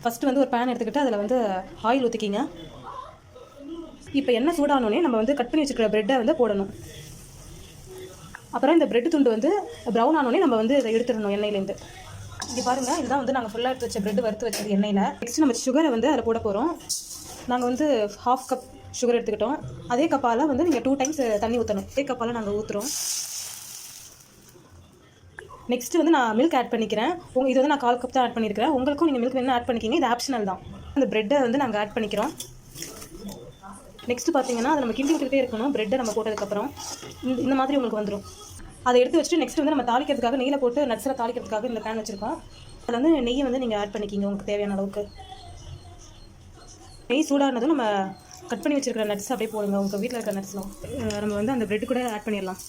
First வந்து ஒரு pan எடுத்துக்கிட்டு அதில் வந்து ஆயில் ஊற்றிக்கிங்க. இப்போ எண்ணெய் சூடானோடனே நம்ம வந்து கட் பண்ணி வச்சுருக்கிற ப்ரெட்டை வந்து போடணும். அப்புறம் இந்த ப்ரெட் துண்டு வந்து ப்ரௌன் ஆனோடனே நம்ம வந்து இதை எடுத்துடணும் எண்ணெயிலேருந்து. இங்கே பாருங்கள், இதுதான் வந்து நாங்கள் ஃபுல்லாக எடுத்து வச்ச ப்ரெட் வறுத்து வச்சது எண்ணெயில். நெக்ஸ்ட் நம்ம சுகரை வந்து அதில் போட போகிறோம். நாங்கள் வந்து 1/2 கப் சுகர் எடுத்துக்கிட்டோம். அதே கப்பால் வந்து நீங்கள் 2 டைம்ஸ் தண்ணி ஊற்றணும். அதே கப்பால் நாங்கள் ஊற்றுறோம். நெக்ஸ்ட்டு வந்து நான் மில்க் ஆட் பண்ணிக்கிறேன். இது வந்து நான் 1/4 கப் தான் ஆட் பண்ணியிருக்கிறேன். உங்களுக்கும் நீங்கள் மில்க் வேணும் ஆட் பண்ணிக்கிங்க. இது ஆப்ஷனல் தான். அந்த ப்ரெட்டை வந்து நாங்கள் ஆட் பண்ணிக்கிறோம். நெக்ஸ்ட்டு பார்த்தீங்கன்னா அதை நம்ம கிண்டி விட்டுக்கிட்டே இருக்கணும். ப்ரெட்டை நம்ம போட்டதுக்கப்புறம் இந்த மாதிரி உங்களுக்கு வந்துடும். அதை எடுத்து வச்சுட்டு நெக்ஸ்ட் வந்து நம்ம தாளிக்கிறதுக்காக நெய்யில் போட்டு நட்ஸில் தாளிக்கிறதுக்காக இந்த பேன் வச்சுருக்கோம். அதில் வந்து நெய்யை வந்து நீங்கள் ஆட் பண்ணிக்கிங்க உங்களுக்கு தேவையான அளவுக்கு. நெய் சூடானதும் நம்ம கட் பண்ணி வச்சுருக்கிற நட்ஸ் அப்படியே போடுங்க. உங்கள் வீட்டில் இருக்கிற நட்ஸ்லாம் நம்ம வந்து அந்த ப்ரெட்டு கூட ஆட் பண்ணிடலாம்.